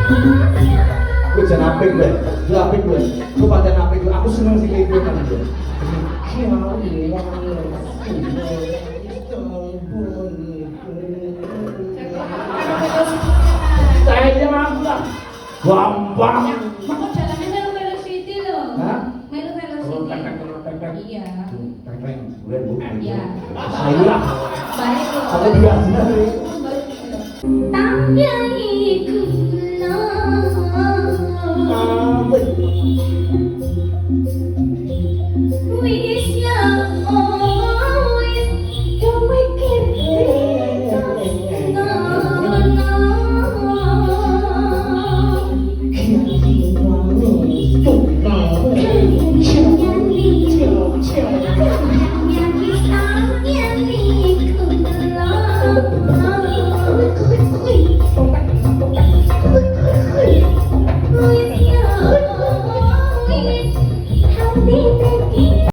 Gue jangan apik gue, gue apik gue. Gue paten apik gue, aku seneng sih kayak gue kan gue. Saya jangan lah, gampang. Aku jalannya melu velocity loh. Hah? Melu velocity. Iya. Gue bu. Iya. Saya Baik loh. ada biasa. Happy